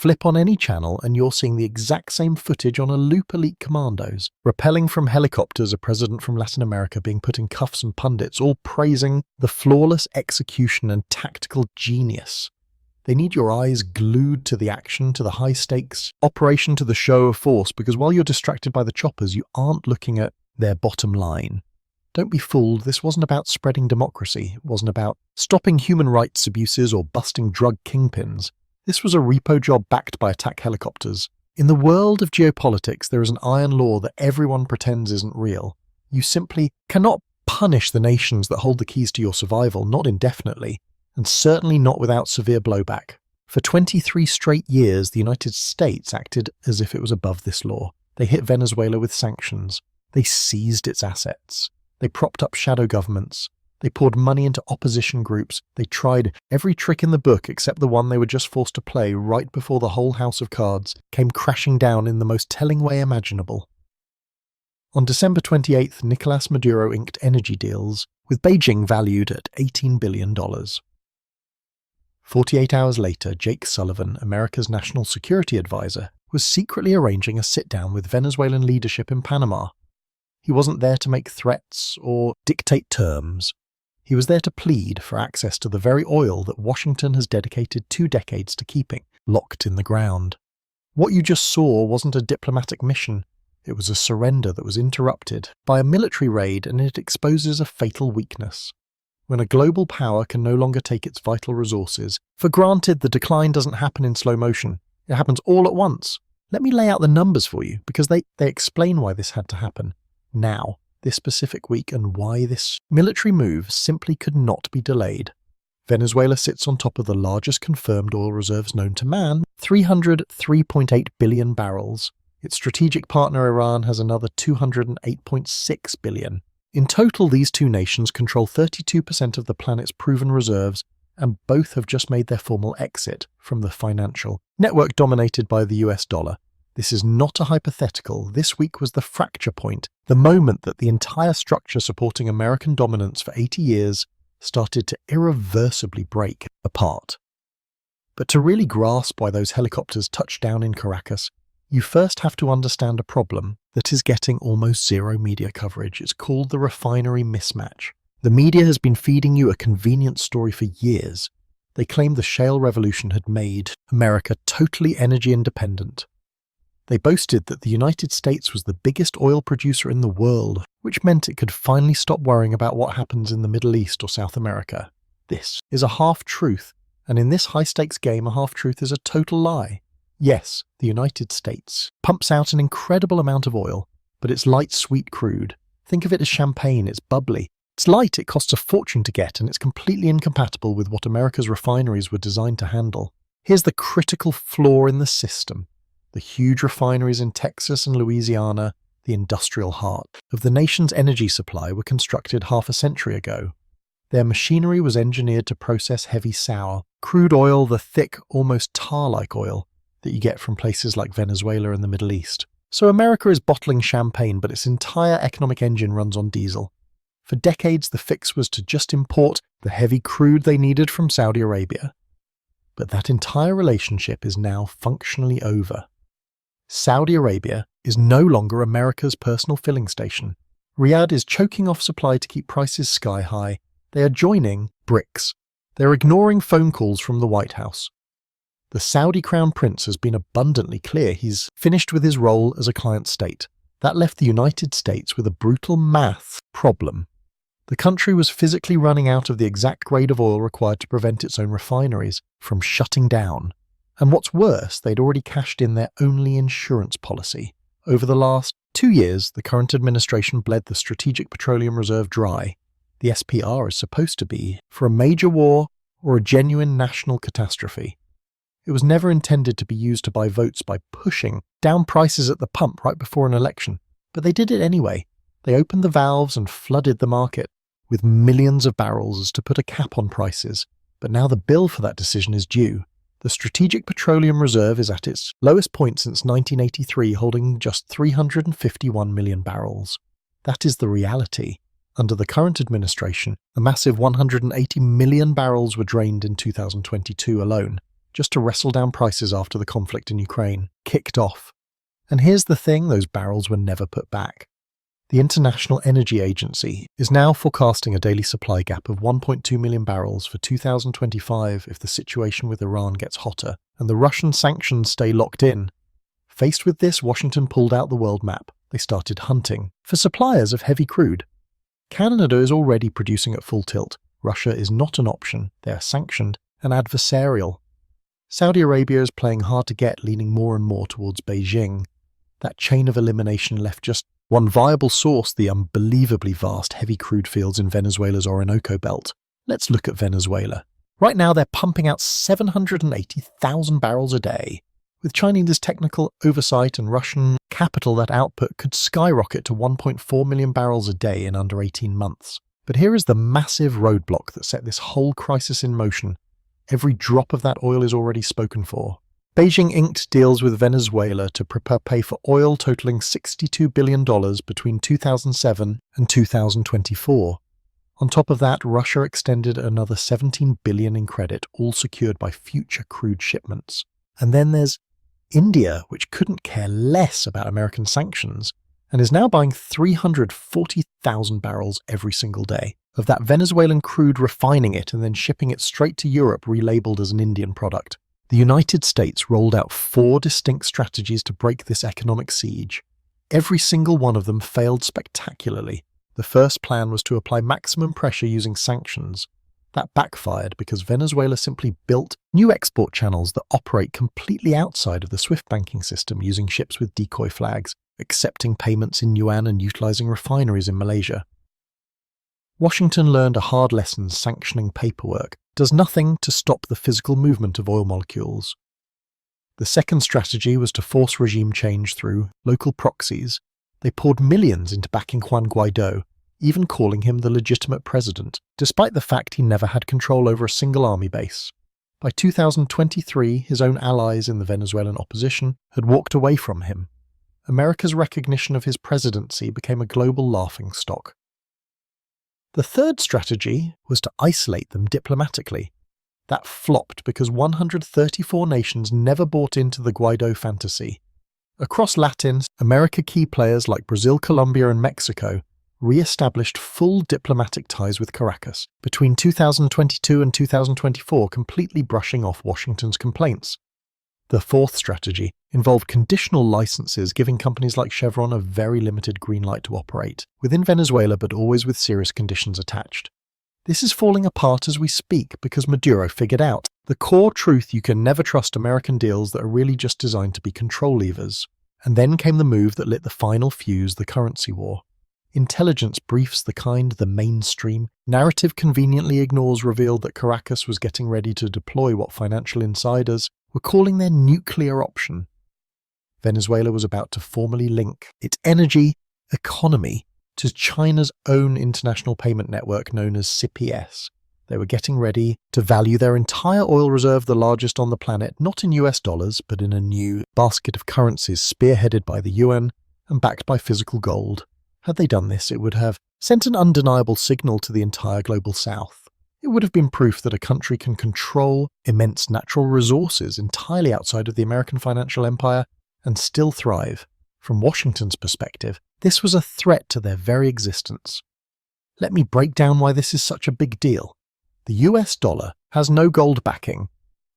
Flip on any channel and you're seeing the exact same footage on a loop elite commandos, rappelling from helicopters, a president from Latin America being put in cuffs, and pundits all praising the flawless execution and tactical genius. They need your eyes glued to the action, to the high stakes operation, to the show of force, because while you're distracted by the choppers, you aren't looking at their bottom line. Don't be fooled, this wasn't about spreading democracy, it wasn't about stopping human rights abuses or busting drug kingpins. This was a repo job backed by attack helicopters. In the world of geopolitics, there is an iron law that everyone pretends isn't real. You simply cannot punish the nations that hold the keys to your survival, not indefinitely, and certainly not without severe blowback. For 23 straight years, the United States acted as if it was above this law. They hit Venezuela with sanctions. They seized its assets. They propped up shadow governments. They poured money into opposition groups. They tried every trick in the book except the one they were just forced to play right before the whole house of cards came crashing down in the most telling way imaginable. On December 28th, Nicolás Maduro inked energy deals, with Beijing valued at $18 billion. 48 hours later, Jake Sullivan, America's national security advisor, was secretly arranging a sit-down with Venezuelan leadership in Panama. He wasn't there to make threats or dictate terms. He was there to plead for access to the very oil that Washington has dedicated 2 decades to keeping locked in the ground. What you just saw wasn't a diplomatic mission. It was a surrender that was interrupted by a military raid, and it exposes a fatal weakness. When a global power can no longer take its vital resources, for granted the decline doesn't happen in slow motion. It happens all at once. Let me lay out the numbers for you, because they explain why this had to happen now, this specific week, and why this military move simply could not be delayed. Venezuela sits on top of the largest confirmed oil reserves known to man, 303.8 billion barrels. Its strategic partner Iran has another 208.6 billion. In total, these two nations control 32% of the planet's proven reserves, and both have just made their formal exit from the financial network dominated by the US dollar. This is not a hypothetical. This week was the fracture point, the moment that the entire structure supporting American dominance for 80 years started to irreversibly break apart. But to really grasp why those helicopters touched down in Caracas, you first have to understand a problem that is getting almost zero media coverage. It's called the Refinery Mismatch. The media has been feeding you a convenient story for years. They claimed the shale revolution had made America totally energy independent. They boasted that the United States was the biggest oil producer in the world, which meant it could finally stop worrying about what happens in the Middle East or South America. This is a half-truth, and in this high-stakes game, a half-truth is a total lie. Yes, the United States pumps out an incredible amount of oil, but it's light, sweet crude. Think of it as champagne, it's bubbly. It's light, it costs a fortune to get, and it's completely incompatible with what America's refineries were designed to handle. Here's the critical flaw in the system. The huge refineries in Texas and Louisiana, the industrial heart of the nation's energy supply, were constructed half a century ago. Their machinery was engineered to process heavy sour crude oil, the thick, almost tar-like oil that you get from places like Venezuela and the Middle East. So America is bottling champagne, but its entire economic engine runs on diesel. For decades, the fix was to just import the heavy crude they needed from Saudi Arabia. But that entire relationship is now functionally over. Saudi Arabia is no longer America's personal filling station. Riyadh is choking off supply to keep prices sky high. They are joining BRICS. They're ignoring phone calls from the White House. The Saudi Crown Prince has been abundantly clear he's finished with his role as a client state. That left the United States with a brutal math problem. The country was physically running out of the exact grade of oil required to prevent its own refineries from shutting down. And what's worse, they'd already cashed in their only insurance policy. Over the last 2 years, the current administration bled the Strategic Petroleum Reserve dry. The SPR is supposed to be for a major war or a genuine national catastrophe. It was never intended to be used to buy votes by pushing down prices at the pump right before an election. But they did it anyway. They opened the valves and flooded the market with millions of barrels to put a cap on prices. But now the bill for that decision is due. The Strategic Petroleum Reserve is at its lowest point since 1983, holding just 351 million barrels. That is the reality. Under the current administration, a massive 180 million barrels were drained in 2022 alone. just to wrestle down prices after the conflict in Ukraine kicked off. And here's the thing, those barrels were never put back. The International Energy Agency is now forecasting a daily supply gap of 1.2 million barrels for 2025 if the situation with Iran gets hotter and the Russian sanctions stay locked in. Faced with this, Washington pulled out the world map. They started hunting for suppliers of heavy crude. Canada is already producing at full tilt. Russia is not an option. They are sanctioned and adversarial. Saudi Arabia is playing hard to get, leaning more and more towards Beijing. That chain of elimination left just one viable source, the unbelievably vast heavy crude fields in Venezuela's Orinoco Belt. Let's look at Venezuela. Right now they're pumping out 780,000 barrels a day. With Chinese technical oversight and Russian capital, that output could skyrocket to 1.4 million barrels a day in under 18 months. But here is the massive roadblock that set this whole crisis in motion. Every drop of that oil is already spoken for. Beijing inked deals with Venezuela to prepare pay for oil totaling $62 billion between 2007 and 2024. On top of that, Russia extended another $17 billion in credit, all secured by future crude shipments. And then there's India, which couldn't care less about American sanctions, and is now buying 340,000 barrels every single day of that Venezuelan crude, refining it and then shipping it straight to Europe relabeled as an Indian product. The United States rolled out 4 distinct strategies to break this economic siege. Every single one of them failed spectacularly. The first plan was to apply maximum pressure using sanctions. That backfired because Venezuela simply built new export channels that operate completely outside of the SWIFT banking system, using ships with decoy flags, accepting payments in yuan and utilizing refineries in Malaysia. Washington learned a hard lesson: sanctioning paperwork does nothing to stop the physical movement of oil molecules. The second strategy was to force regime change through local proxies. They poured millions into backing Juan Guaido, even calling him the legitimate president, despite the fact he never had control over a single army base. By 2023, his own allies in the Venezuelan opposition had walked away from him. America's recognition of his presidency became a global laughingstock. The third strategy was to isolate them diplomatically. That flopped because 134 nations never bought into the Guaido fantasy. Across Latin America, key players like Brazil, Colombia and Mexico re-established full diplomatic ties with Caracas between 2022 and 2024, completely brushing off Washington's complaints. The fourth strategy involved conditional licenses, giving companies like Chevron a very limited green light to operate within Venezuela, but always with serious conditions attached. This is falling apart as we speak because Maduro figured out the core truth: you can never trust American deals that are really just designed to be control levers. And then came the move that lit the final fuse: the currency war. Intelligence briefs, the kind the mainstream narrative conveniently ignores, revealed that Caracas was getting ready to deploy what financial insiders were calling their nuclear option. Venezuela was about to formally link its energy economy to China's own international payment network known as CPS. They were getting ready to value their entire oil reserve, the largest on the planet, not in US dollars, but in a new basket of currencies spearheaded by the UN and backed by physical gold. Had they done this, it would have sent an undeniable signal to the entire global south. It would have been proof that a country can control immense natural resources entirely outside of the American financial empire and still thrive. From Washington's perspective, this was a threat to their very existence. Let me break down why this is such a big deal. The US dollar has no gold backing.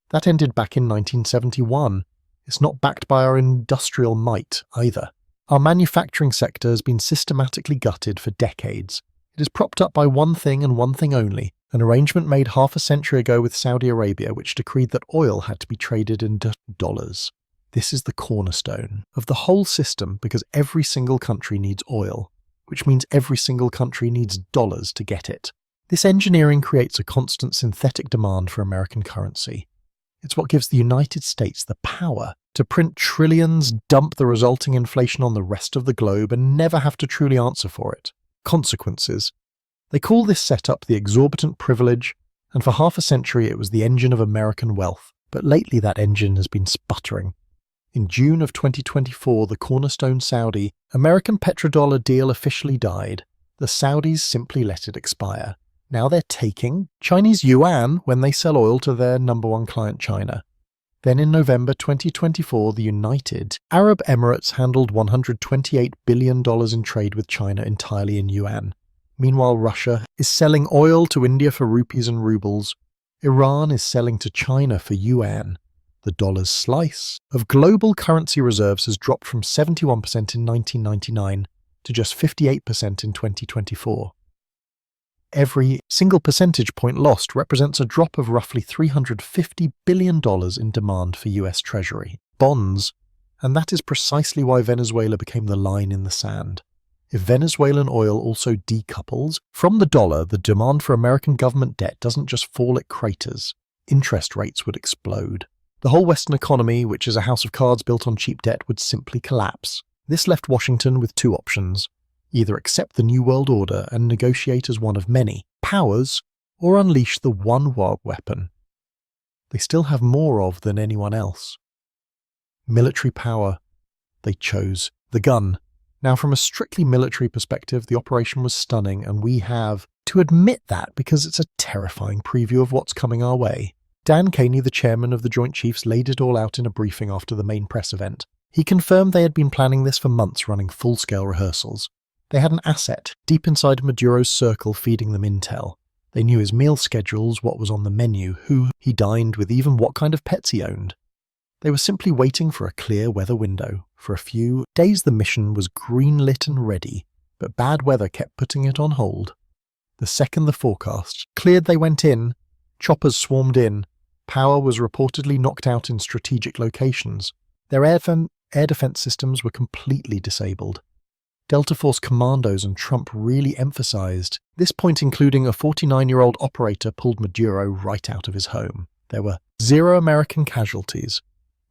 That ended back in 1971. It's not backed by our industrial might either. Our manufacturing sector has been systematically gutted for decades. It is propped up by one thing and one thing only: an arrangement made half a century ago with Saudi Arabia, which decreed that oil had to be traded in dollars. This is the cornerstone of the whole system because every single country needs oil, which means every single country needs dollars to get it. This engineering creates a constant synthetic demand for American currency. It's what gives the United States the power to print trillions, dump the resulting inflation on the rest of the globe, and never have to truly answer for it. Consequences. They call this setup the exorbitant privilege, and for half a century it was the engine of American wealth. But lately that engine has been sputtering. In June of 2024, the cornerstone Saudi American Petrodollar deal officially died. The Saudis simply let it expire. Now they're taking Chinese yuan when they sell oil to their number one client, China. Then in November 2024, the United Arab Emirates handled $128 billion in trade with China entirely in yuan. Meanwhile, Russia is selling oil to India for rupees and rubles. Iran is selling to China for yuan. The dollar's slice of global currency reserves has dropped from 71% in 1999 to just 58% in 2024. Every single percentage point lost represents a drop of roughly $350 billion in demand for US Treasury bonds, and that is precisely why Venezuela became the line in the sand. If Venezuelan oil also decouples from the dollar, the demand for American government debt doesn't just fall, it craters. Interest rates would explode. The whole Western economy, which is a house of cards built on cheap debt, would simply collapse. This left Washington with two options: either accept the New World Order and negotiate as one of many powers, or unleash the one world weapon they still have more of than anyone else. Military power. They chose the gun. Now, from a strictly military perspective, the operation was stunning, and we have to admit that because it's a terrifying preview of what's coming our way. Dan Caney, the chairman of the Joint Chiefs, laid it all out in a briefing after the main press event. He confirmed they had been planning this for months, running full-scale rehearsals. They had an asset deep inside Maduro's circle feeding them intel. They knew his meal schedules, what was on the menu, who he dined with, even what kind of pets he owned. They were simply waiting for a clear weather window. For a few days the mission was green-lit and ready, but bad weather kept putting it on hold. The second the forecast cleared, they went in. Choppers swarmed in. Power was reportedly knocked out in strategic locations. Their air defense systems were completely disabled. Delta Force commandos and Trump really emphasized this point, including a 49-year-old operator pulled Maduro right out of his home. There were 0 American casualties.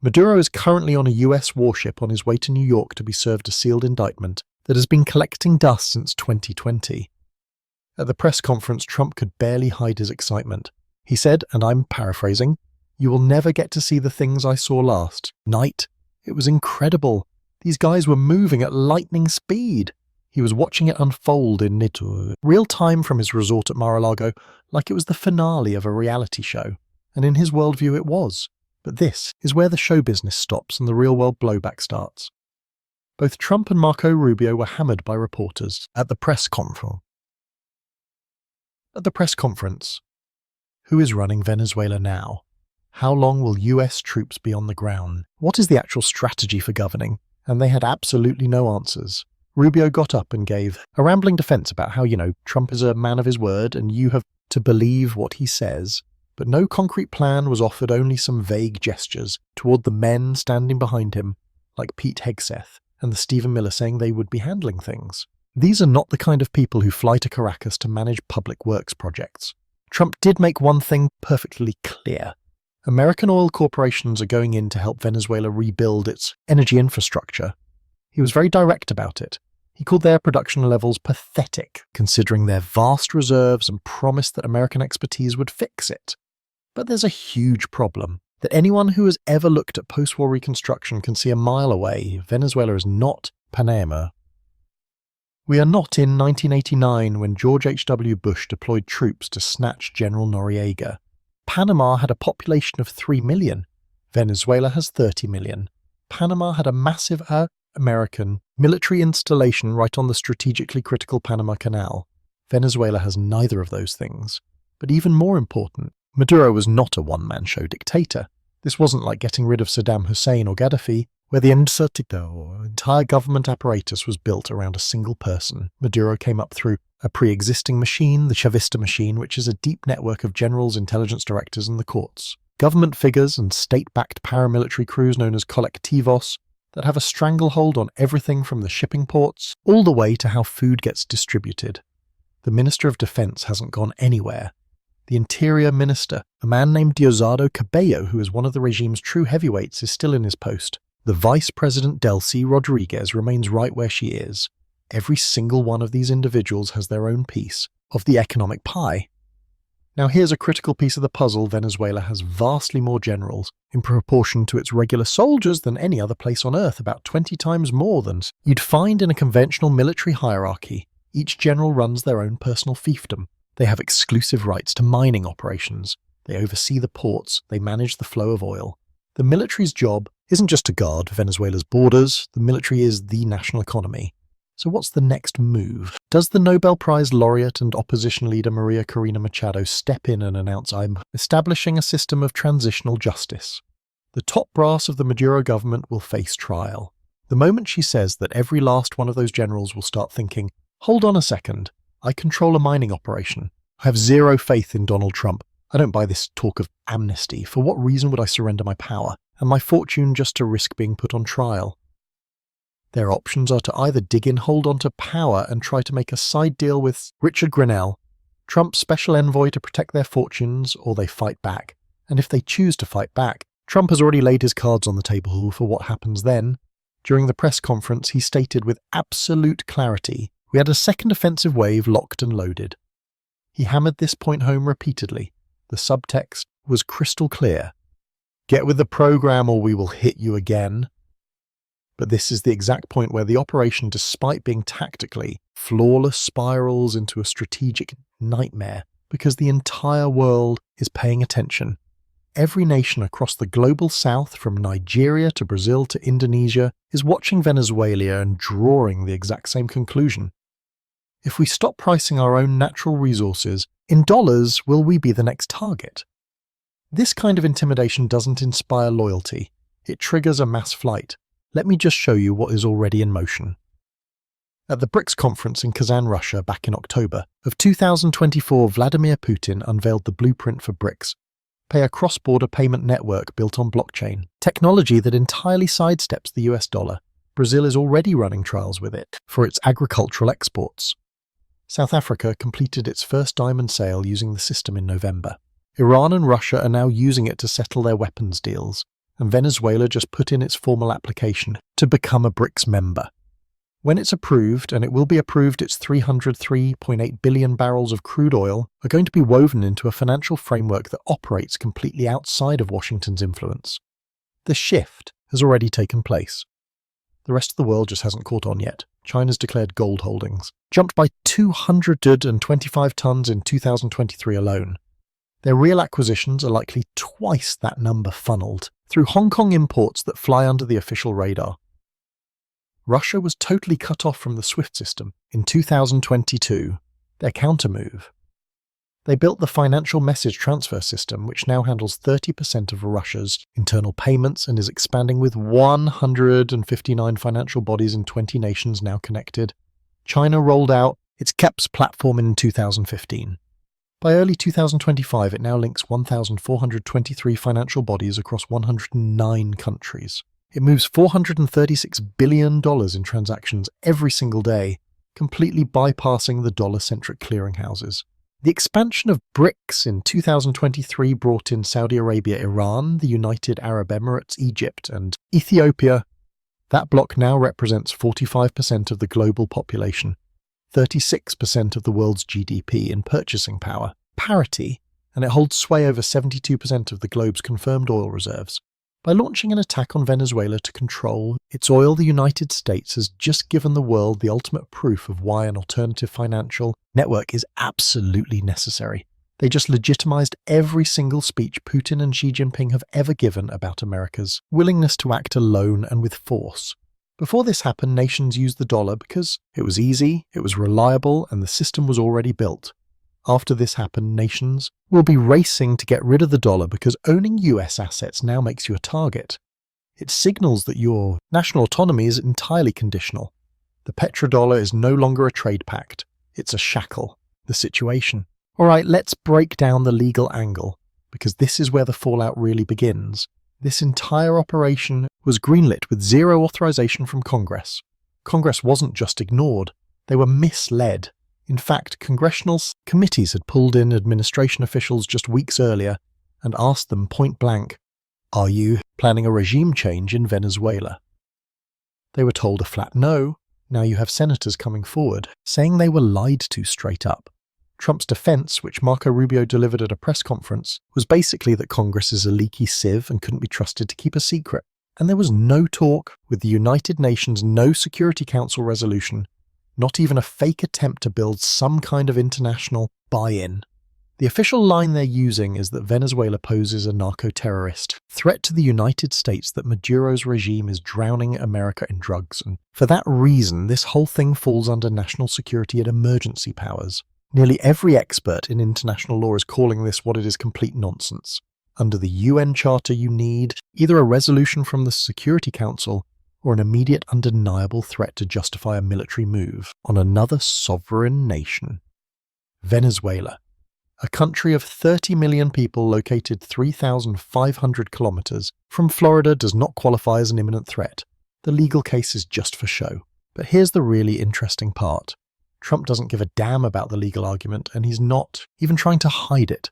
Maduro is currently on a US warship on his way to New York to be served a sealed indictment that has been collecting dust since 2020. At the press conference, Trump could barely hide his excitement. He said, and I'm paraphrasing, "You will never get to see the things I saw last night. It was incredible. These guys were moving at lightning speed." He was watching it unfold in real time from his resort at Mar-a-Lago, like it was the finale of a reality show. And in his worldview it was. But this is where the show business stops and the real-world blowback starts. Both Trump and Marco Rubio were hammered by reporters at the press conference. Who is running Venezuela now? How long will US troops be on the ground? What is the actual strategy for governing? And they had absolutely no answers. Rubio got up and gave a rambling defense about how, Trump is a man of his word and you have to believe what he says. But no concrete plan was offered, only some vague gestures toward the men standing behind him, like Pete Hegseth and the Stephen Miller, saying they would be handling things. These are not the kind of people who fly to Caracas to manage public works projects. Trump did make one thing perfectly clear. American oil corporations are going in to help Venezuela rebuild its energy infrastructure. He was very direct about it. He called their production levels pathetic, considering their vast reserves, and promised that American expertise would fix it. But there's a huge problem that anyone who has ever looked at post-war reconstruction can see a mile away. Venezuela is not Panama. We are not in 1989 when George H.W. Bush deployed troops to snatch General Noriega. Panama had a population of 3 million. Venezuela has 30 million. Panama had a massive American military installation right on the strategically critical Panama Canal. Venezuela has neither of those things. But even more important, Maduro was not a one-man show dictator. This wasn't like getting rid of Saddam Hussein or Gaddafi, where the entire government apparatus was built around a single person. Maduro came up through a pre-existing machine, the Chavista machine, which is a deep network of generals, intelligence directors, and the courts. Government figures and state-backed paramilitary crews known as colectivos that have a stranglehold on everything from the shipping ports all the way to how food gets distributed. The Minister of Defense hasn't gone anywhere. The Interior Minister, a man named Diosdado Cabello, who is one of the regime's true heavyweights, is still in his post. The Vice President Delcy Rodriguez remains right where she is. Every single one of these individuals has their own piece of the economic pie. Now here's a critical piece of the puzzle. Venezuela has vastly more generals in proportion to its regular soldiers than any other place on earth, about 20 times more than you'd find in a conventional military hierarchy. Each general runs their own personal fiefdom. They have exclusive rights to mining operations. They oversee the ports. They manage the flow of oil. The military's job isn't just to guard Venezuela's borders, the military is the national economy. So what's the next move? Does the Nobel Prize laureate and opposition leader Maria Corina Machado step in and announce, "I'm establishing a system of transitional justice"? The top brass of the Maduro government will face trial. The moment she says that, every last one of those generals will start thinking, "Hold on a second, I control a mining operation. I have zero faith in Donald Trump. I don't buy this talk of amnesty. For what reason would I surrender my power and my fortune just to risk being put on trial?" Their options are to either dig in, hold on to power and try to make a side deal with Richard Grenell, Trump's special envoy, to protect their fortunes, or they fight back. And if they choose to fight back, Trump has already laid his cards on the table for what happens then. During the press conference, he stated with absolute clarity, "We had a second offensive wave locked and loaded." He hammered this point home repeatedly. The subtext was crystal clear. Get with the program or we will hit you again. But this is the exact point where the operation, despite being tactically flawless, spirals into a strategic nightmare because the entire world is paying attention. Every nation across the global south, from Nigeria to Brazil to Indonesia, is watching Venezuela and drawing the exact same conclusion. If we stop pricing our own natural resources, in dollars will we be the next target? This kind of intimidation doesn't inspire loyalty. It triggers a mass flight. Let me just show you what is already in motion. At the BRICS conference in Kazan, Russia, back in October of 2024, Vladimir Putin unveiled the blueprint for BRICS, a cross-border payment network built on blockchain, technology that entirely sidesteps the US dollar. Brazil is already running trials with it for its agricultural exports. South Africa completed its first diamond sale using the system in November. Iran and Russia are now using it to settle their weapons deals, and Venezuela just put in its formal application to become a BRICS member. When it's approved, and it will be approved, its 303.8 billion barrels of crude oil are going to be woven into a financial framework that operates completely outside of Washington's influence. The shift has already taken place. The rest of the world just hasn't caught on yet. China's declared gold holdings jumped by 225 tons in 2023 alone. Their real acquisitions are likely twice that number, funneled through Hong Kong imports that fly under the official radar. Russia was totally cut off from the SWIFT system in 2022, their countermove. They built the financial message transfer system, which now handles 30% of Russia's internal payments and is expanding with 159 financial bodies in 20 nations now connected. China rolled out its KEPS platform in 2015. By early 2025, it now links 1,423 financial bodies across 109 countries. It moves $436 billion in transactions every single day, completely bypassing the dollar-centric clearinghouses. The expansion of BRICS in 2023 brought in Saudi Arabia, Iran, the United Arab Emirates, Egypt, and Ethiopia. That bloc now represents 45% of the global population, 36% of the world's GDP in purchasing power, parity, and it holds sway over 72% of the globe's confirmed oil reserves. By launching an attack on Venezuela to control its oil, the United States has just given the world the ultimate proof of why an alternative financial network is absolutely necessary. They just legitimized every single speech Putin and Xi Jinping have ever given about America's willingness to act alone and with force. Before this happened, nations used the dollar because it was easy, it was reliable, and the system was already built. After this happened, nations will be racing to get rid of the dollar because owning US assets now makes you a target. It signals that your national autonomy is entirely conditional. The petrodollar is no longer a trade pact. It's a shackle. The situation. All right, let's break down the legal angle, because this is where the fallout really begins. This entire operation was greenlit with zero authorization from Congress. Congress wasn't just ignored, they were misled. In fact, congressional committees had pulled in administration officials just weeks earlier and asked them point blank, "Are you planning a regime change in Venezuela?" They were told a flat no. Now you have senators coming forward, saying they were lied to straight up. Trump's defense, which Marco Rubio delivered at a press conference, was basically that Congress is a leaky sieve and couldn't be trusted to keep a secret. And there was no talk with the United Nations, no Security Council resolution, not even a fake attempt to build some kind of international buy-in. The official line they're using is that Venezuela poses a narco-terrorist threat to the United States, that Maduro's regime is drowning America in drugs, and for that reason this whole thing falls under national security and emergency powers. Nearly every expert in international law is calling this what it is: complete nonsense. Under the UN Charter you need either a resolution from the Security Council or an immediate undeniable threat to justify a military move on another sovereign nation. Venezuela. A country of 30 million people located 3,500 kilometers from Florida does not qualify as an imminent threat. The legal case is just for show. But here's the really interesting part. Trump doesn't give a damn about the legal argument, and he's not even trying to hide it.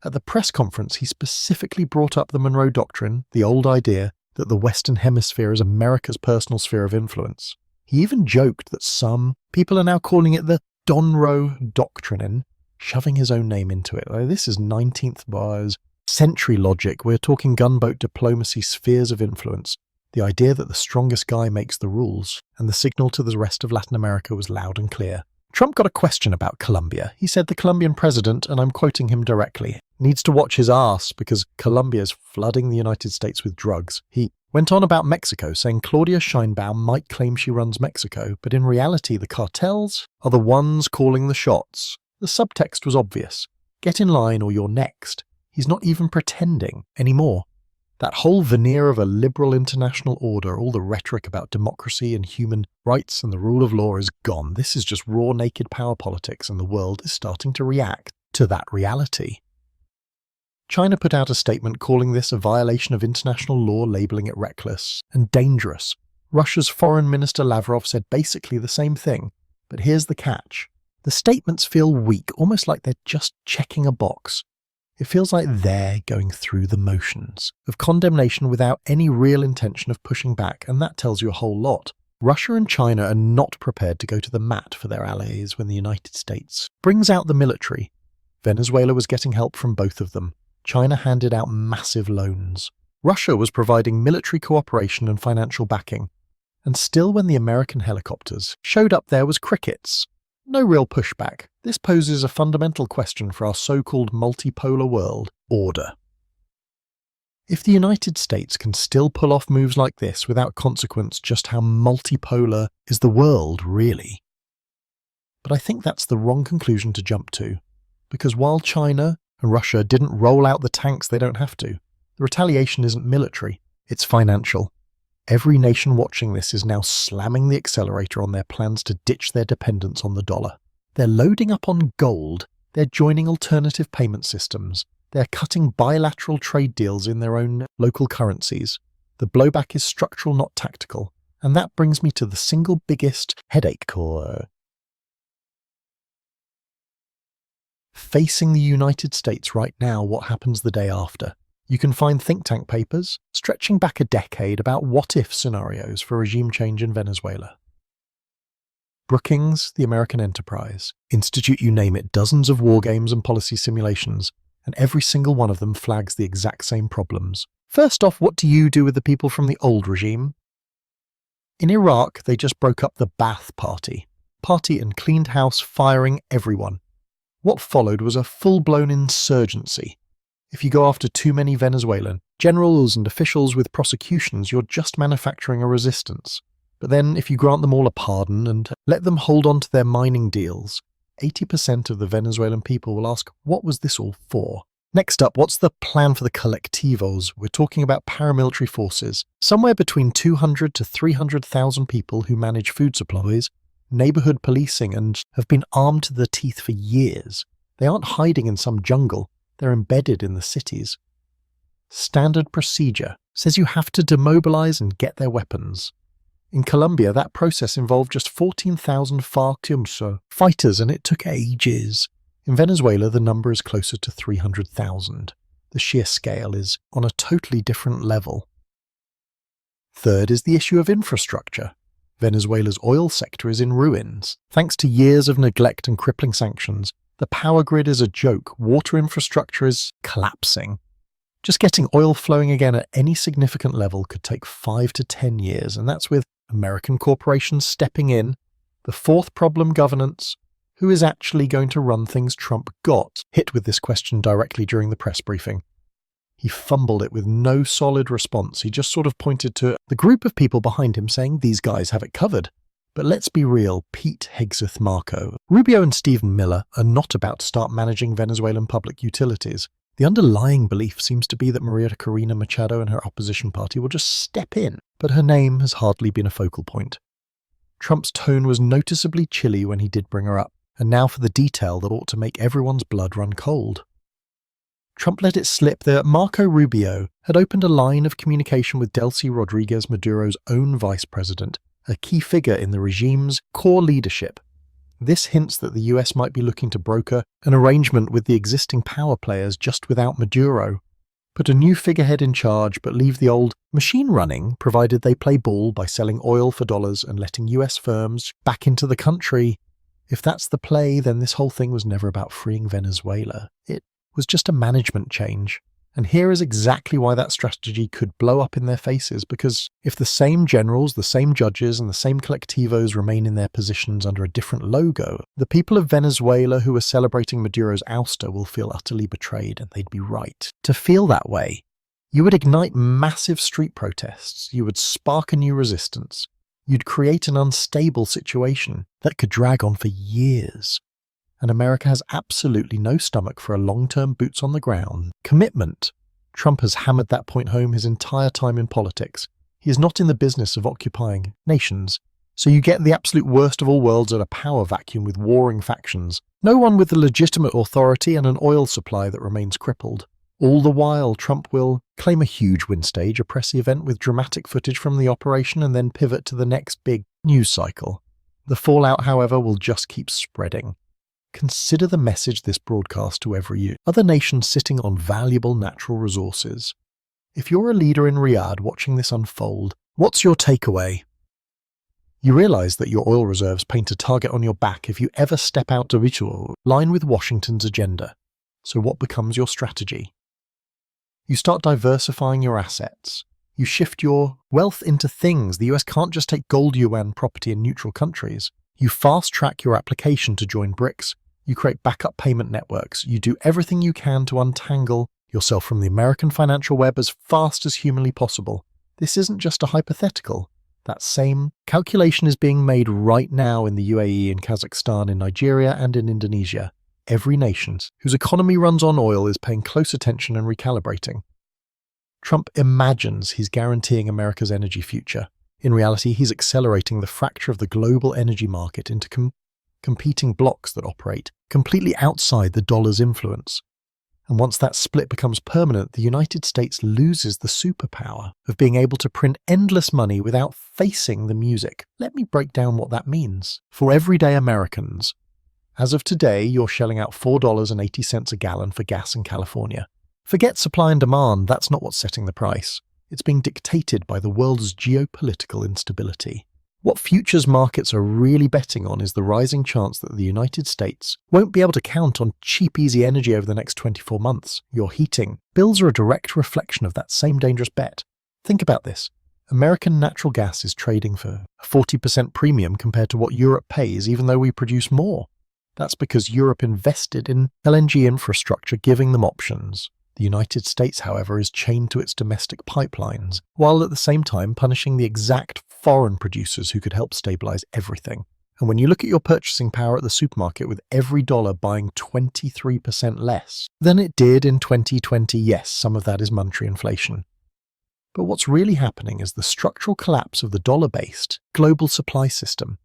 At the press conference, he specifically brought up the Monroe Doctrine, the old idea that the Western Hemisphere is America's personal sphere of influence. He even joked that some people are now calling it the Donroe Doctrine, shoving his own name into it. This is 19th bars, century logic. We're talking gunboat diplomacy, spheres of influence. The idea that the strongest guy makes the rules, and the signal to the rest of Latin America was loud and clear. Trump got a question about Colombia. He said the Colombian president, and I'm quoting him directly, needs to watch his ass because Colombia is flooding the United States with drugs. He went on about Mexico, saying Claudia Sheinbaum might claim she runs Mexico, but in reality the cartels are the ones calling the shots. The subtext was obvious. Get in line or you're next. He's not even pretending anymore. That whole veneer of a liberal international order, all the rhetoric about democracy and human rights and the rule of law is gone. This is just raw naked power politics, and the world is starting to react to that reality. China put out a statement calling this a violation of international law, labeling it reckless and dangerous. Russia's Foreign Minister Lavrov said basically the same thing. But here's the catch. The statements feel weak, almost like they're just checking a box. It feels like they're going through the motions of condemnation without any real intention of pushing back, and that tells you a whole lot. Russia and China are not prepared to go to the mat for their allies when the United States brings out the military. Venezuela was getting help from both of them. China handed out massive loans. Russia was providing military cooperation and financial backing. And still, when the American helicopters showed up, there was crickets. No real pushback. This poses a fundamental question for our so-called multipolar world order. If the United States can still pull off moves like this without consequence, just how multipolar is the world, really? But I think that's the wrong conclusion to jump to, because while China and Russia didn't roll out the tanks, they don't have to. The retaliation isn't military, it's financial. Every nation watching this is now slamming the accelerator on their plans to ditch their dependence on the dollar. They're loading up on gold, they're joining alternative payment systems, they're cutting bilateral trade deals in their own local currencies. The blowback is structural, not tactical, and that brings me to the single biggest headache core facing the United States right now. What happens the day after? You can find think tank papers stretching back a decade about what-if scenarios for regime change in Venezuela. Brookings, the American enterprise, institute you name it, dozens of war games and policy simulations, and every single one of them flags the exact same problems. First off, what do you do with the people from the old regime? In Iraq, they just broke up the Ba'ath Party and cleaned house, firing everyone. What followed was a full-blown insurgency. If you go after too many Venezuelan generals and officials with prosecutions, you're just manufacturing a resistance. But then, if you grant them all a pardon and let them hold on to their mining deals, 80% of the Venezuelan people will ask, what was this all for? Next up, what's the plan for the colectivos? We're talking about paramilitary forces, somewhere between 200 to 300,000 people who manage food supplies, neighborhood policing, and have been armed to the teeth for years. They aren't hiding in some jungle. They're embedded in the cities. Standard procedure says you have to demobilize and get their weapons. In Colombia, that process involved just 14,000 FARC fighters, and it took ages. In Venezuela, the number is closer to 300,000. The sheer scale is on a totally different level. Third is the issue of infrastructure. Venezuela's oil sector is in ruins. Thanks to years of neglect and crippling sanctions, the power grid is a joke. Water infrastructure is collapsing. Just getting oil flowing again at any significant level could take 5 to 10 years, and that's with American corporations stepping in. The fourth problem, governance. Who is actually going to run things Trump got? Hit with this question directly during the press briefing. He fumbled it with no solid response. He just sort of pointed to the group of people behind him saying, these guys have it covered. But let's be real, Pete Hegseth Marco, Rubio and Stephen Miller are not about to start managing Venezuelan public utilities. The underlying belief seems to be that Maria Corina Machado and her opposition party will just step in, but her name has hardly been a focal point. Trump's tone was noticeably chilly when he did bring her up, and now for the detail that ought to make everyone's blood run cold. Trump let it slip that Marco Rubio had opened a line of communication with Delcy Rodriguez Maduro's own vice president, a key figure in the regime's core leadership. This hints that the US might be looking to broker an arrangement with the existing power players just without Maduro. Put a new figurehead in charge, but leave the old machine running, provided they play ball by selling oil for dollars and letting US firms back into the country. If that's the play, then this whole thing was never about freeing Venezuela. It was just a management change. And here is exactly why that strategy could blow up in their faces, because if the same generals, the same judges, and the same collectivos remain in their positions under a different logo, the people of Venezuela who are celebrating Maduro's ouster will feel utterly betrayed, and they'd be right to feel that way. You would ignite massive street protests, you would spark a new resistance, you'd create an unstable situation that could drag on for years. And America has absolutely no stomach for a long-term boots-on-the-ground commitment. Trump has hammered that point home his entire time in politics. He is not in the business of occupying nations. So you get the absolute worst of all worlds at a power vacuum with warring factions. No one with the legitimate authority and an oil supply that remains crippled. All the while, Trump will claim a huge win stage, a press event with dramatic footage from the operation, and then pivot to the next big news cycle. The fallout, however, will just keep spreading. Consider the message this broadcasts to every other nation sitting on valuable natural resources. If you're a leader in Riyadh watching this unfold, what's your takeaway? You realize that your oil reserves paint a target on your back if you ever step out of ritual line with Washington's agenda. So what becomes your strategy? You start diversifying your assets. You shift your wealth into things. The US can't just take gold yuan property in neutral countries. You fast-track your application to join BRICS. You create backup payment networks. You do everything you can to untangle yourself from the American financial web as fast as humanly possible. This isn't just a hypothetical. That same calculation is being made right now in the UAE, in Kazakhstan, in Nigeria, and in Indonesia. Every nation whose economy runs on oil is paying close attention and recalibrating. Trump imagines he's guaranteeing America's energy future. In reality, he's accelerating the fracture of the global energy market into competing blocks that operate completely outside the dollar's influence. And once that split becomes permanent, the United States loses the superpower of being able to print endless money without facing the music. Let me break down what that means. For everyday Americans, as of today, you're shelling out $4.80 a gallon for gas in California. Forget supply and demand, that's not what's setting the price. It's being dictated by the world's geopolitical instability. What futures markets are really betting on is the rising chance that the United States won't be able to count on cheap, easy energy over the next 24 months. Your heating bills are a direct reflection of that same dangerous bet. Think about this. American natural gas is trading for a 40% premium compared to what Europe pays, even though we produce more. That's because Europe invested in LNG infrastructure, giving them options. The United States, however, is chained to its domestic pipelines, while at the same time punishing the exact foreign producers who could help stabilize everything. And when you look at your purchasing power at the supermarket, with every dollar buying 23% less than it did in 2020, yes, some of that is monetary inflation. But what's really happening is the structural collapse of the dollar-based global supply system.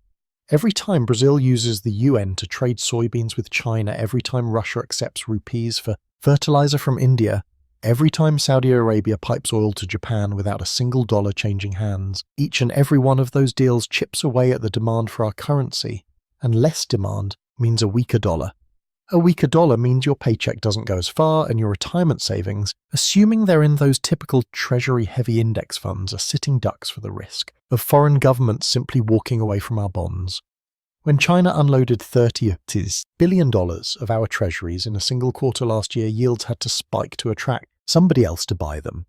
Every time Brazil uses the UN to trade soybeans with China, every time Russia accepts rupees for fertilizer from India, every time Saudi Arabia pipes oil to Japan without a single dollar changing hands, each and every one of those deals chips away at the demand for our currency, and less demand means a weaker dollar. A weaker dollar means your paycheck doesn't go as far, and your retirement savings, assuming they're in those typical treasury-heavy index funds, are sitting ducks for the risk of foreign governments simply walking away from our bonds. When China unloaded $30 billion of our treasuries in a single quarter last year, yields had to spike to attract somebody else to buy them.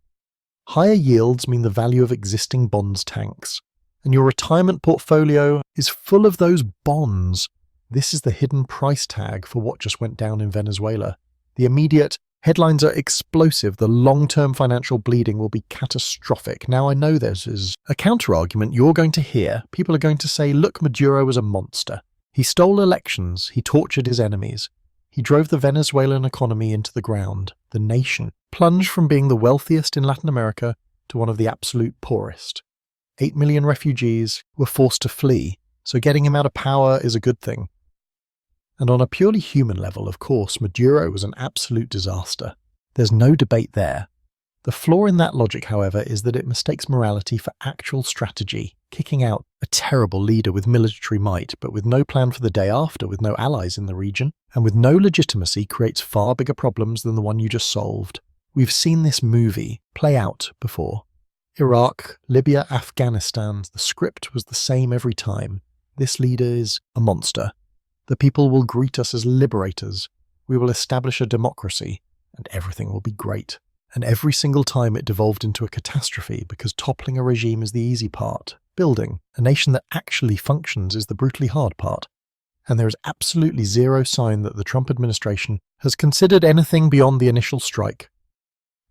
Higher yields mean the value of existing bonds tanks, and your retirement portfolio is full of those bonds. This is the hidden price tag for what just went down in Venezuela. The immediate headlines are explosive. The long-term financial bleeding will be catastrophic. Now, I know this is a counter-argument you're going to hear. People are going to say, look, Maduro was a monster. He stole elections. He tortured his enemies. He drove the Venezuelan economy into the ground. The nation plunged from being the wealthiest in Latin America to one of the absolute poorest. 8 million refugees were forced to flee, so getting him out of power is a good thing. And on a purely human level, of course, Maduro was an absolute disaster. There's no debate there. The flaw in that logic, however, is that it mistakes morality for actual strategy, kicking out a terrible leader with military might, but with no plan for the day after, with no allies in the region, and with no legitimacy creates far bigger problems than the one you just solved. We've seen this movie play out before. Iraq, Libya, Afghanistan, the script was the same every time. This leader is a monster. The people will greet us as liberators. We will establish a democracy, and everything will be great. And every single time it devolved into a catastrophe because toppling a regime is the easy part. Building a nation that actually functions is the brutally hard part. And there is absolutely zero sign that the Trump administration has considered anything beyond the initial strike.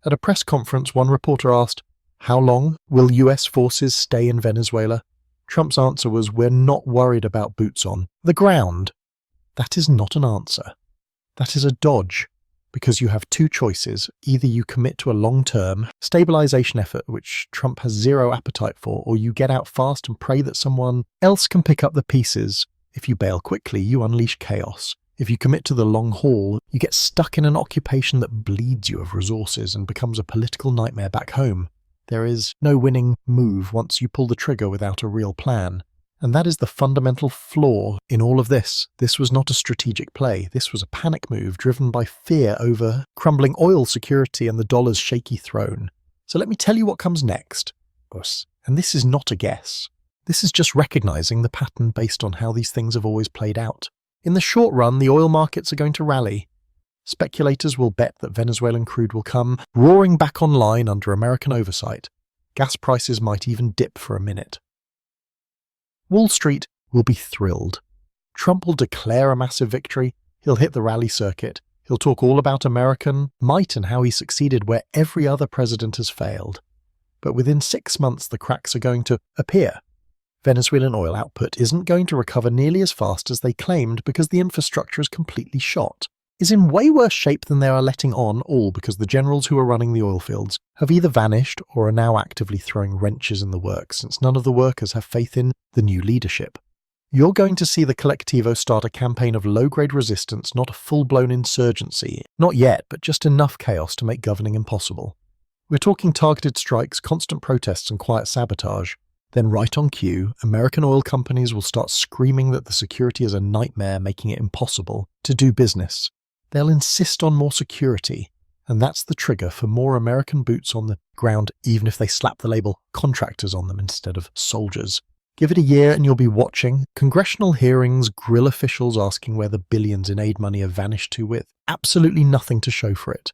At a press conference, one reporter asked, "How long will US forces stay in Venezuela?" Trump's answer was, "We're not worried about boots on the ground." That is not an answer. That is a dodge, because you have two choices. Either you commit to a long-term stabilization effort, which Trump has zero appetite for, or you get out fast and pray that someone else can pick up the pieces. If you bail quickly, you unleash chaos. If you commit to the long haul, you get stuck in an occupation that bleeds you of resources and becomes a political nightmare back home. There is no winning move once you pull the trigger without a real plan. And that is the fundamental flaw in all of this. This was not a strategic play. This was a panic move driven by fear over crumbling oil security and the dollar's shaky throne. So let me tell you what comes next. And this is not a guess. This is just recognizing the pattern based on how these things have always played out. In the short run, the oil markets are going to rally. Speculators will bet that Venezuelan crude will come roaring back online under American oversight. Gas prices might even dip for a minute. Wall Street will be thrilled. Trump will declare a massive victory. He'll hit the rally circuit. He'll talk all about American might and how he succeeded where every other president has failed. But within 6 months, the cracks are going to appear. Venezuelan oil output isn't going to recover nearly as fast as they claimed because the infrastructure is completely shot. Is in way worse shape than they are letting on, all because the generals who are running the oil fields have either vanished or are now actively throwing wrenches in the works, since none of the workers have faith in the new leadership. You're going to see the Colectivo start a campaign of low-grade resistance, not a full-blown insurgency. Not yet, but just enough chaos to make governing impossible. We're talking targeted strikes, constant protests and quiet sabotage. Then right on cue, American oil companies will start screaming that the security is a nightmare, making it impossible to do business. They'll insist on more security, and that's the trigger for more American boots on the ground, even if they slap the label contractors on them instead of soldiers. Give it a year and you'll be watching congressional hearings, grill officials asking where the billions in aid money have vanished to with absolutely nothing to show for it.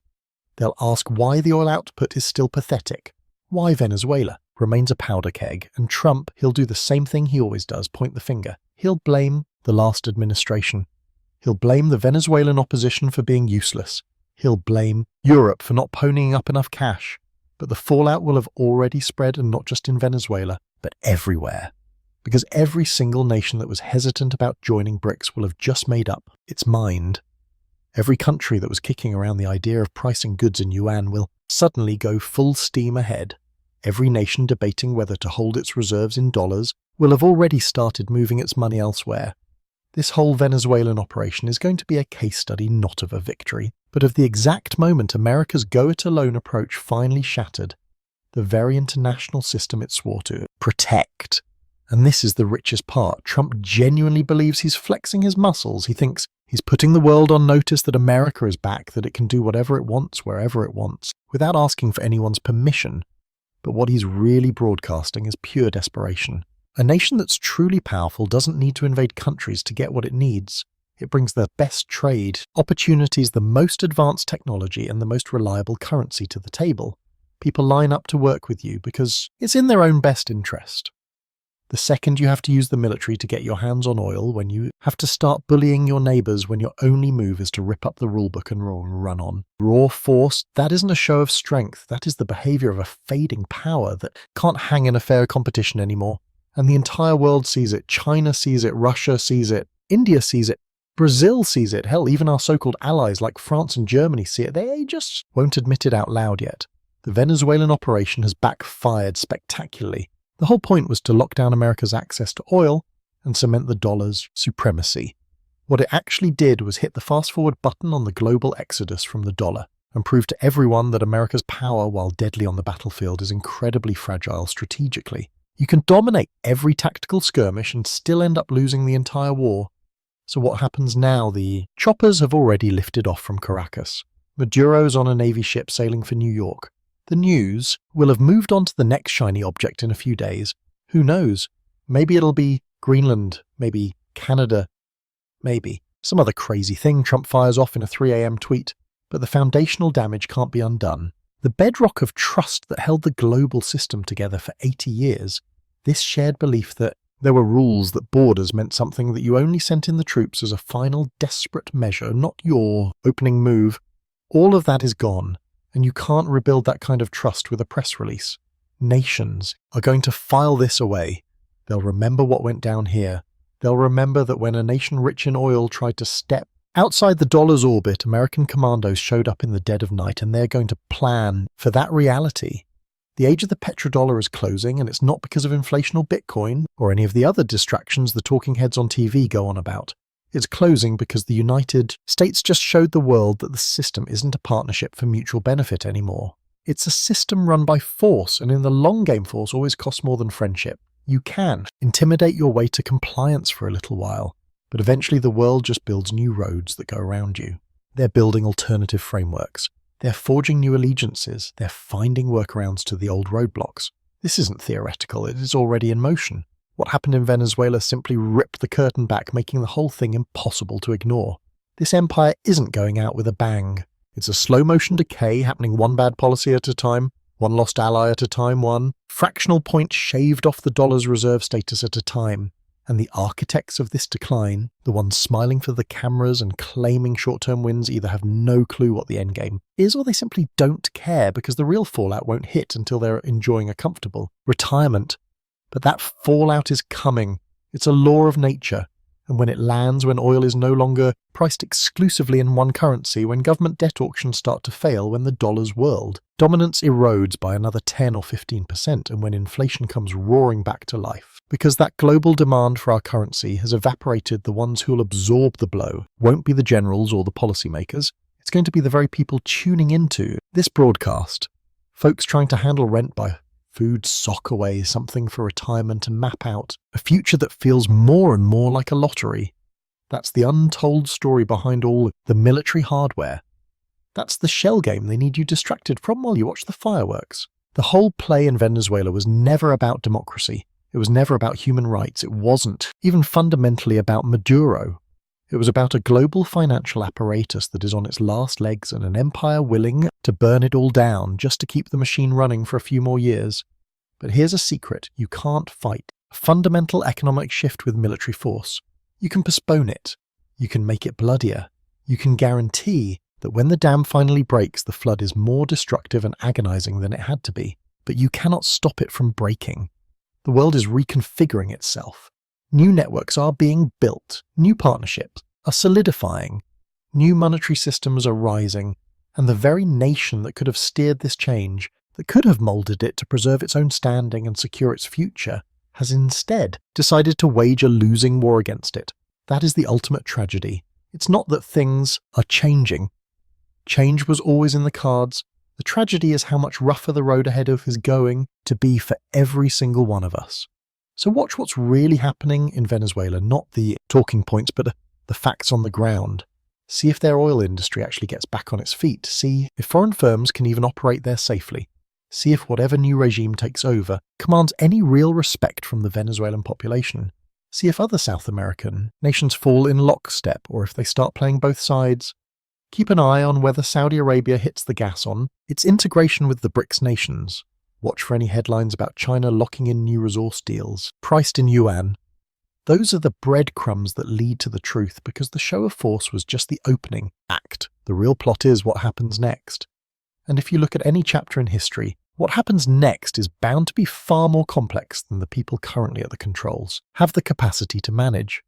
They'll ask why the oil output is still pathetic, why Venezuela remains a powder keg, and Trump, he'll do the same thing he always does, point the finger. He'll blame the last administration. He'll blame the Venezuelan opposition for being useless. He'll blame Europe for not ponying up enough cash. But the fallout will have already spread, and not just in Venezuela, but everywhere. Because every single nation that was hesitant about joining BRICS will have just made up its mind. Every country that was kicking around the idea of pricing goods in yuan will suddenly go full steam ahead. Every nation debating whether to hold its reserves in dollars will have already started moving its money elsewhere. This whole Venezuelan operation is going to be a case study not of a victory, but of the exact moment America's go-it-alone approach finally shattered. The very international system it swore to protect. And this is the richest part. Trump genuinely believes he's flexing his muscles. He thinks he's putting the world on notice that America is back, that it can do whatever it wants, wherever it wants, without asking for anyone's permission. But what he's really broadcasting is pure desperation. A nation that's truly powerful doesn't need to invade countries to get what it needs. It brings the best trade, opportunities, the most advanced technology, and the most reliable currency to the table. People line up to work with you because it's in their own best interest. The second you have to use the military to get your hands on oil, when you have to start bullying your neighbours when your only move is to rip up the rulebook and run on. Raw force, that isn't a show of strength, that is the behaviour of a fading power that can't hang in a fair competition anymore. And the entire world sees it. China sees it, Russia sees it, India sees it, Brazil sees it, hell, even our so-called allies like France and Germany see it. They just won't admit it out loud yet. The Venezuelan operation has backfired spectacularly. The whole point was to lock down America's access to oil and cement the dollar's supremacy. What it actually did was hit the fast-forward button on the global exodus from the dollar and prove to everyone that America's power, while deadly on the battlefield, is incredibly fragile strategically. You can dominate every tactical skirmish and still end up losing the entire war. So what happens now? The choppers have already lifted off from Caracas. Maduro's on a Navy ship sailing for New York. The news will have moved on to the next shiny object in a few days. Who knows? Maybe it'll be Greenland, maybe Canada, maybe some other crazy thing Trump fires off in a 3 a.m. tweet. But the foundational damage can't be undone. The bedrock of trust that held the global system together for 80 years, this shared belief that there were rules, that borders meant something, that you only sent in the troops as a final desperate measure, not your opening move, all of that is gone. And you can't rebuild that kind of trust with a press release. Nations are going to file this away. They'll remember what went down here. They'll remember that when a nation rich in oil tried to step outside the dollar's orbit, American commandos showed up in the dead of night, and they're going to plan for that reality. The age of the petrodollar is closing, and it's not because of inflation or Bitcoin or any of the other distractions the talking heads on TV go on about. It's closing because the United States just showed the world that the system isn't a partnership for mutual benefit anymore. It's a system run by force, and in the long game, force always costs more than friendship. You can intimidate your way to compliance for a little while, but eventually the world just builds new roads that go around you. They're building alternative frameworks. They're forging new allegiances. They're finding workarounds to the old roadblocks. This isn't theoretical, it is already in motion. What happened in Venezuela simply ripped the curtain back, making the whole thing impossible to ignore. This empire isn't going out with a bang. It's a slow-motion decay happening one bad policy at a time, one lost ally at a time, one fractional point shaved off the dollar's reserve status at a time. And the architects of this decline, the ones smiling for the cameras and claiming short-term wins, either have no clue what the endgame is, or they simply don't care because the real fallout won't hit until they're enjoying a comfortable retirement. But that fallout is coming. It's a law of nature. And when it lands, when oil is no longer priced exclusively in one currency, when government debt auctions start to fail, when the dollar's world dominance erodes by another 10 or 15%, and when inflation comes roaring back to life. Because that global demand for our currency has evaporated, the ones who'll absorb the blow won't be the generals or the policymakers. It's going to be the very people tuning into this broadcast. Folks trying to handle rent by food, sock away, something for retirement, and map out a future that feels more and more like a lottery. That's the untold story behind all the military hardware. That's the shell game they need you distracted from while you watch the fireworks. The whole play in Venezuela was never about democracy. It was never about human rights. It wasn't even fundamentally about Maduro. It was about a global financial apparatus that is on its last legs and an empire willing to burn it all down just to keep the machine running for a few more years. But here's a secret: you can't fight a fundamental economic shift with military force. You can postpone it. You can make it bloodier. You can guarantee that when the dam finally breaks, the flood is more destructive and agonizing than it had to be. But you cannot stop it from breaking. The world is reconfiguring itself. New networks are being built, new partnerships are solidifying, new monetary systems are rising, and the very nation that could have steered this change, that could have moulded it to preserve its own standing and secure its future, has instead decided to wage a losing war against it. That is the ultimate tragedy. It's not that things are changing. Change was always in the cards. The tragedy is how much rougher the road ahead of is going to be for every single one of us. So watch what's really happening in Venezuela, not the talking points, but the facts on the ground. See if their oil industry actually gets back on its feet. See if foreign firms can even operate there safely. See if whatever new regime takes over commands any real respect from the Venezuelan population. See if other South American nations fall in lockstep, or if they start playing both sides. Keep an eye on whether Saudi Arabia hits the gas on its integration with the BRICS nations. Watch for any headlines about China locking in new resource deals, priced in yuan. Those are the breadcrumbs that lead to the truth, because the show of force was just the opening act. The real plot is what happens next. And if you look at any chapter in history, what happens next is bound to be far more complex than the people currently at the controls have the capacity to manage.